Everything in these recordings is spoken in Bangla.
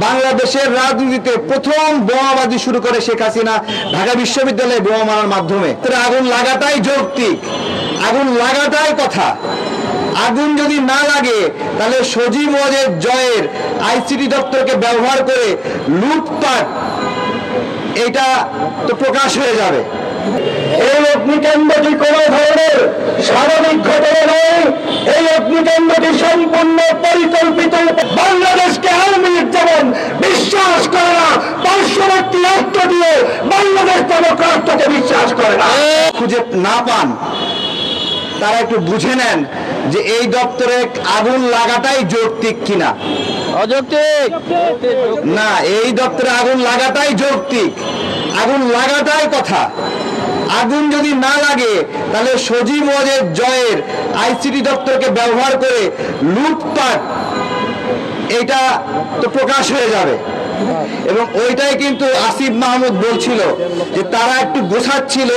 বাংলাদেশের রাজনীতিতে প্রথম বোমাবাজি শুরু করে শেখ হাসিনা ঢাকা বিশ্ববিদ্যালয়ে বোমা মারার মাধ্যমে। আগুন লাগাটাই যৌক্তিক, আগুন লাগাটাই কথা। আগুন যদি না লাগে তাহলে সজীব ওয়াজেদ জয়ের আইসিটি দপ্তরকে ব্যবহার করে লুটপাট এটা তো প্রকাশ হয়ে যাবে। এই অগ্নিকাণ্ডটি কোন ধরনের স্বাভাবিক ঘটনা নয়, এই অগ্নিকাণ্ডটি সম্পূর্ণ পরিকল্পিত। বাংলাদেশকে আওয়ামী লীগ যেমন বিশ্বাস করে না, পার্শ্ববর্তী রাষ্ট্র দিয়ে বাংলাদেশ তেমন রাষ্ট্রকে বিশ্বাস করে না। খুঁজে না পান তারা একটু বুঝে নেন যে এই দপ্তরে আগুন লাগাটাই যৌক্তিক কিনা। অযৌক্তিক না, এই দপ্তরে আগুন লাগাটাই যৌক্তিক, আগুন লাগাটাই কথা। আগুন যদি না লাগে তাহলে সজীব ওয়াজেদ জয়ের আইসিটি দপ্তরকে ব্যবহার করে লুটপাট এটা তো প্রকাশ হয়ে যাবে। এবং ওইটাই কিন্তু আসিফ মাহমুদ বলছিল যে তারা একটু গোছাচ্ছিল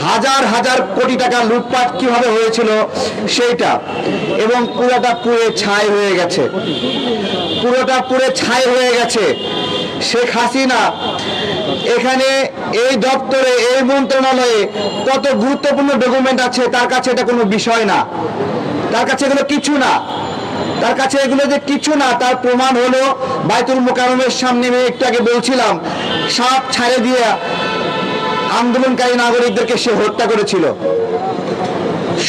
হাজার হাজার কোটি টাকা লুটপাট কিভাবে হয়েছিল সেইটা, এবং পুরোটা পুড়ে ছাই হয়ে গেছে, পুরোটা পুড়ে ছাই হয়ে গেছে। শেখ হাসিনা এখানে এই দপ্তরে এই মন্ত্রণালয়ে কত গুরুত্বপূর্ণ ডকুমেন্ট আছে তার কাছে এটা কোনো বিষয় না, তার কাছে এগুলো কিছু না, তার কাছে এগুলো যে কিছু না তার প্রমাণ হলো বাইতুল মোকাররমের সামনে আমি একটু আগে বলছিলাম সাপ ছাড়ে দিয়ে আন্দোলনকারী নাগরিকদেরকে সে হত্যা করেছিল।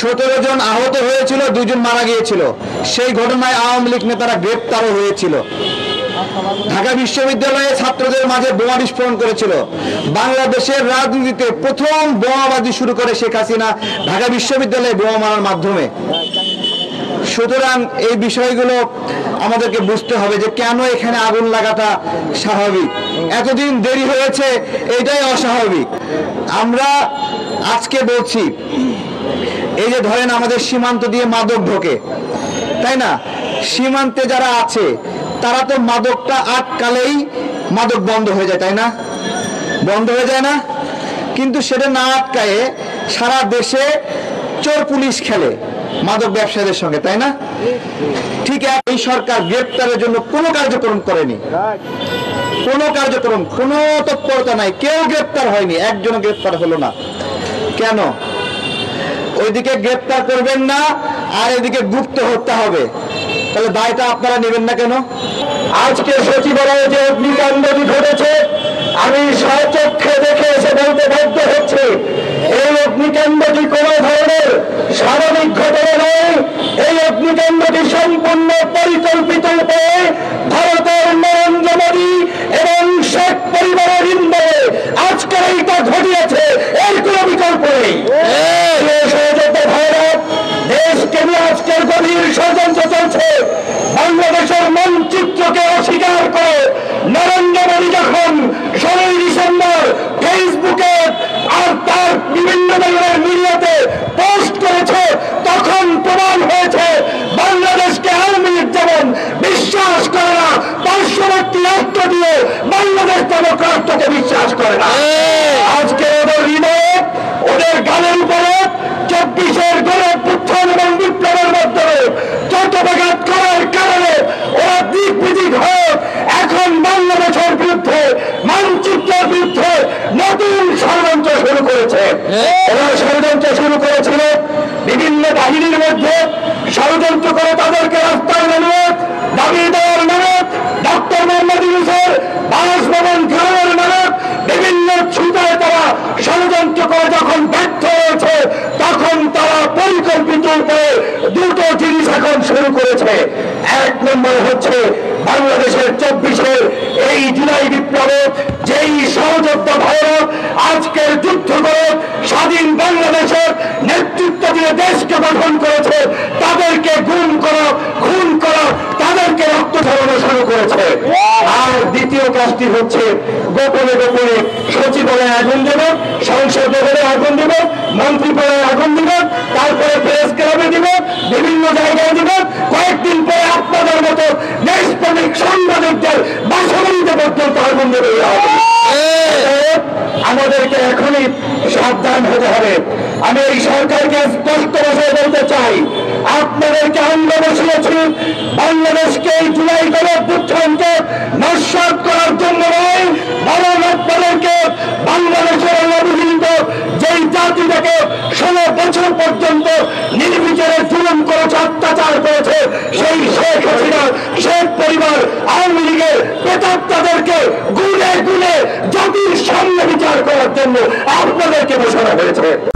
17 জন আহত হয়েছিল, 2 জন মারা গিয়েছিল। সেই ঘটনায় আওয়ামী লীগ নেতারা গ্রেপ্তারও হয়েছিল। ঢাকা বিশ্ববিদ্যালয়ে ছাত্রদের মাঝে বোমা বিস্ফোরণ করেছিল। বাংলাদেশের রাজনীতিতে প্রথম বোমাবাজি শুরু করে শেখ হাসিনা ঢাকা বিশ্ববিদ্যালয়ে বোমা মারার মাধ্যমে। সুতরাং এই বিষয়গুলো আমাদেরকে বুঝতে হবে যে কেন এখানে আগুন লাগাটা স্বাভাবিক, এতদিন দেরি হয়েছে এটাই অস্বাভাবিক। আমরা আজকে বলছি এই যে ধরেন আমাদের সীমান্ত দিয়ে মাদক ঢোকে, তাই না? সীমান্তে যারা আছে তারা তো মাদকটা আটকালেই মাদক বন্ধ হয়ে যায়, তাই না? বন্ধ হয়ে যায় না? কিন্তু সেটা না আটকায়ে সারা দেশে চোর পুলিশ খেলে মাদক ব্যবসায়ীদের সঙ্গে, তাই না? ঠিক এই সরকার গ্রেপ্তারের জন্য কোনো কার্যক্রম করেনি, কোনো কার্যক্রম, কোনো তৎপরতা নাই, কেউ গ্রেপ্তার হয়নি, একজনও গ্রেপ্তার হলো না। কেন? ওইদিকে গ্রেপ্তার করবেন না আর এদিকে গুপ্ত হত্যা হবে, তাহলে দায়টা আপনারা নেবেন না কেন? আজকে সচিবালয়ে যে অগ্নিকাণ্ডটি ঘটেছে আমি স্বচক্ষে দেখে এসে বলতে বাধ্য হচ্ছে এই অগ্নিকাণ্ডটি কোন ধরনের স্বাভাবিক ঘটনা নয়, এই অগ্নিকাণ্ডটি সম্পূর্ণ পরিকল্পিত উপায়ে ভারতের নরেন্দ্র মোদী এবং শেখ পরিবারের ইন্ধনে আজকে এইটা ঘটিয়েছে, এর কোন বিকল্প নেই। দেশকে নিয়ে আজকের গভীর ষড়যন্ত্র চলছে। বাংলাদেশের মানচিত্রকে অস্বীকার করে নরেন্দ্র মোদী যখন 16 ডিসেম্বর ফেসবুকে আর তার বিভিন্ন ধরনের মিডিয়াতে পোস্ট করেছে তখন প্রমাণ হয়েছে বাংলাদেশকে আওয়ামী লীগ যেমন বিশ্বাস করে না, পার্শ্ববর্তী রাষ্ট্র দিয়ে বাংলাদেশ তেমন রাষ্ট্রকে বিশ্বাস করে না। আজকে ওদের হৃদয়ে ওদের গানের উপরে 24-এর গণঅভ্যুত্থান এবং বিপ্লবের মাধ্যমে চট্টগ্রাম করার কারণে ওরা দিক বিদিক হয়ে এখন বাংলাদেশের বিরুদ্ধে, মানচিত্রের বিরুদ্ধে নতুন ষড়যন্ত্র শুরু করেছে। ওরা ষড়যন্ত্র শুরু করেছিল বিভিন্ন বাহিনীর মধ্যে, ষড়যন্ত্র করে তাদেরকে রাস্তায় নামিয়ে দাবি দেওয়ার নামে, ডক্টর মোহাম্মদ ইউনূসের বাসভবন ঘেরানোর নামে বিভিন্ন ছুতায় তারা ষড়যন্ত্র করে যখন ব্যর্থ হয়েছে তখন তারা পরিকল্পিত উপায়ে দুটো জিনিস এখন শুরু করেছে। এক নম্বর হচ্ছে বাংলাদেশের 24-এর এই জুলাই বিপ্লবে যেই সহযোদ্ধা ভাইরা আজকের যুদ্ধ করে স্বাধীন বাংলাদেশের নেতৃত্ব দিয়ে দেশকে গঠন করেছে তাদেরকে গুম করা, খুন করা, তাদেরকে রক্ত ঝরানো শুরু করেছে। আর দ্বিতীয় কাজটি হচ্ছে গোপনে গোপনে সচিবালয়ে আগুন দেবে, সংসদ ভবনে আগুন দেবে, মন্ত্রীপাড়ায় আগুন দিবে, তারপরে প্রেস ক্লাবে দিবে, বিভিন্ন জায়গায় দিবে, কয়েকদিন পরে আপনাদের মতো দেশপ্রেমিক সাংবাদিকদের বাসাবাড়িতে পর্যন্ত আগুন দেবে। আমাদেরকে এখনই সাবধান হতে হবে। আমি এই সরকারকে স্পষ্ট ভাষায় বলতে চাই, আপনাদেরকে আমরা বসিয়েছি বাংলাদেশকে এই জুলাই গণঅভ্যুত্থানকে নষ্ট বসানো হয়েছে।